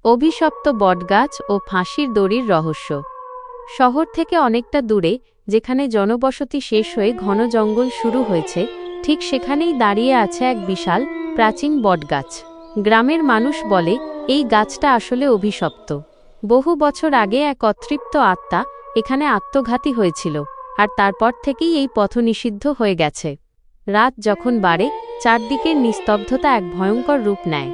অভিশপ্ত বটগাছ ও ফাঁসির দড়ির রহস্য। শহর থেকে অনেকটা দূরে, যেখানে জনবসতি শেষ হয়ে ঘন জঙ্গল শুরু হয়েছে, ঠিক সেখানেই দাঁড়িয়ে আছে এক বিশাল প্রাচীন বটগাছ। গ্রামের মানুষ বলে এই গাছটা আসলে অভিশপ্ত। বহু বছর আগে এক অতৃপ্ত আত্মা এখানে আত্মঘাতী হয়েছিল, আর তারপর থেকেই এই পথ নিষিদ্ধ হয়ে গেছে। রাত যখন বাড়ে, চারদিকের নিস্তব্ধতা এক ভয়ঙ্কর রূপ নেয়।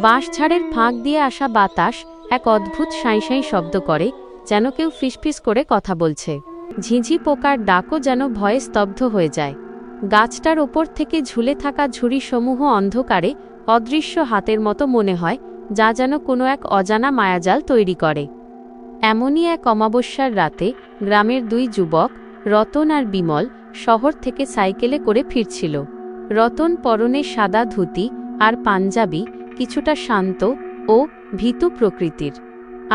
বাঁশঝাড়ের ফাঁক দিয়ে আসা বাতাস এক অদ্ভুত সাঁই সাঁই শব্দ করে, যেন কেউ ফিসফিস করে কথা বলছে। ঝিঁঝি পোকার ডাকও যেন ভয়ে স্তব্ধ হয়ে যায়। গাছটার ওপর থেকে ঝুলে থাকা ঝুড়িসমূহ অন্ধকারে অদৃশ্য হাতের মতো মনে হয়, যা যেন কোনো এক অজানা মায়াজাল তৈরি করে। এমনই এক অমাবস্যার রাতে গ্রামের দুই যুবক, রতন আর বিমল, শহর থেকে সাইকেলে করে ফিরছিল। রতন পরনে সাদা ধুতি আর পাঞ্জাবি, কিছুটা শান্ত ও ভীতু প্রকৃতির,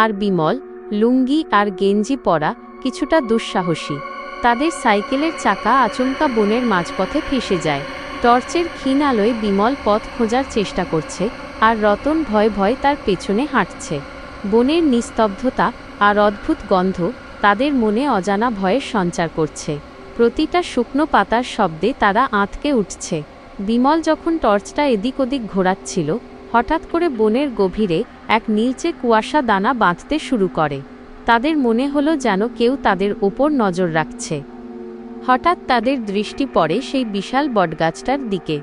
আর বিমল লুঙ্গি আর গেঞ্জি পরা, কিছুটা দুঃসাহসী। তাদের সাইকেলের চাকা আচমকা বনের মাঝপথে ফেসে যায়। টর্চের ক্ষীণ আলোয় বিমল পথ খোঁজার চেষ্টা করছে, আর রতন ভয়ে ভয়ে তার পেছনে হাঁটছে। বনের নিস্তব্ধতা আর অদ্ভুত গন্ধ তাদের মনে অজানা ভয়ের সঞ্চার করছে। প্রতিটা শুকনো পাতার শব্দে তারা আঁতকে উঠছে। বিমল যখন টর্চটা এদিক ওদিক ঘোরাচ্ছিল, হঠাৎ করে বনের গভীরে এক নীলচে কুয়াশা দানা বাঁধতে শুরু করে। তাদের মনে হলো যেন কেউ তাদের ওপর নজর রাখছে। হঠাৎ তাদের দৃষ্টি পড়ে সেই বিশাল বটগাছটার দিকে।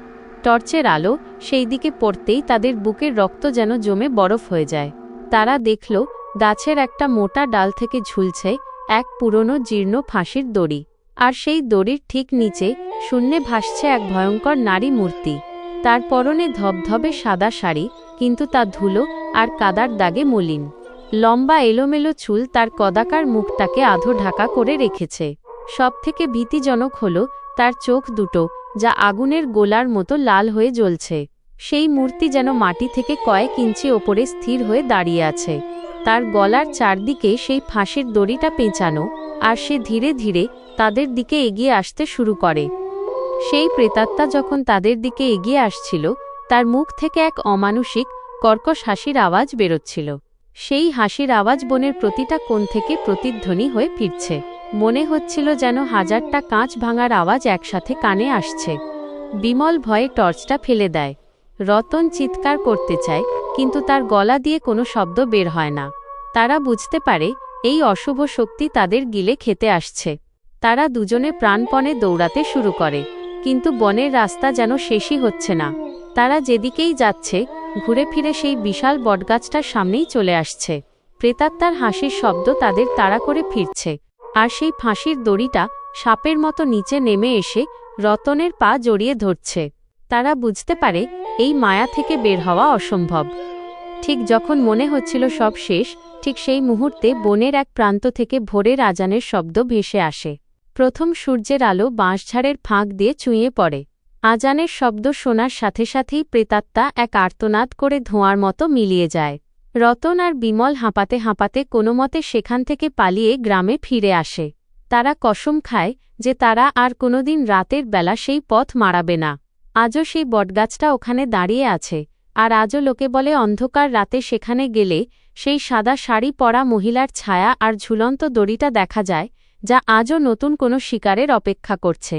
টর্চের আলো সেই দিকে পড়তেই তাদের বুকের রক্ত যেন জমে বরফ হয়ে যায়। তারা দেখল গাছের একটা মোটা ডাল থেকে ঝুলছে এক পুরনো জীর্ণ ফাঁসির দড়ি, আর সেই দড়ির ঠিক নিচে শূন্যে ভাসছে এক ভয়ঙ্কর নারী মূর্তি। তার পরনে ধবধবে সাদা শাড়ি, কিন্তু তা ধুলো আর কাদার দাগে মলিন। লম্বা এলোমেলো চুল তার কদাকার মুখটাকে আধো ঢাকা করে রেখেছে। সবথেকে ভীতিজনক হল তার চোখ দুটো, যা আগুনের গোলার মতো লাল হয়ে জ্বলছে। সেই মূর্তি যেন মাটি থেকে কয়েক ইঞ্চি ওপরে স্থির হয়ে দাঁড়িয়ে আছে। তার গলার চারদিকে সেই ফাঁসির দড়িটা পেঁচানো, আর সে ধীরে ধীরে তাদের দিকে এগিয়ে আসতে শুরু করে। সেই প্রেতাত্মা যখন তাদের দিকে এগিয়ে আসছিল, তার মুখ থেকে এক অমানুষিক কর্কশ হাসির আওয়াজ বেরোচ্ছিল। সেই হাসির আওয়াজ বনের প্রতিটা কোণ থেকে প্রতিধ্বনি হয়ে ফিরছে। মনে হচ্ছিল যেন হাজারটা কাঁচ ভাঙার আওয়াজ একসাথে কানে আসছে। বিমল ভয়ে টর্চটা ফেলে দেয়। রতন চিৎকার করতে চায়, কিন্তু তার গলা দিয়ে কোনো শব্দ বের হয় না। তারা বুঝতে পারে এই অশুভ শক্তি তাদের গিলে খেতে আসছে। তারা দুজনে প্রাণপণে দৌড়াতে শুরু করে, কিন্তু বনের রাস্তা যেন শেষই হচ্ছে না। তারা যেদিকেই যাচ্ছে, ঘুরে ফিরে সেই বিশাল বটগাছটার সামনেই চলে আসছে। প্রেতাত্মার হাসির শব্দ তাদের তাড়া করে ফিরছে, আর সেই ফাঁসির দড়িটা সাপের মতো নিচে নেমে এসে রতনের পা জড়িয়ে ধরছে। তারা বুঝতে পারে এই মায়া থেকে বের হওয়া অসম্ভব। ঠিক যখন মনে হচ্ছিল সব শেষ, ঠিক সেই মুহূর্তে বনের এক প্রান্ত থেকে ভোরের আজানের শব্দ ভেসে আসে। প্রথম সূর্যের আলো বাঁশঝাড়ের ফাঁক দিয়ে চুঁইয়ে পড়ে। আজানের শব্দ শোনার সাথে সাথেই প্রেতাত্মা এক আর্তনাদ করে ধোঁয়ার মতো মিলিয়ে যায়। রতন আর বিমল হাঁপাতে হাঁপাতে কোনোমতে সেখান থেকে পালিয়ে গ্রামে ফিরে আসে। তারা কসম খায় যে তারা আর কোনোদিন রাতের বেলা সেই পথ মাড়াবে না। আজও সেই বটগাছটা ওখানে দাঁড়িয়ে আছে, আর আজও লোকে বলে অন্ধকার রাতে সেখানে গেলে সেই সাদা শাড়ি পরা মহিলার ছায়া আর ঝুলন্ত দড়িটা দেখা যায়, যা আজও নতুন কোনো শিকারের অপেক্ষা করছে।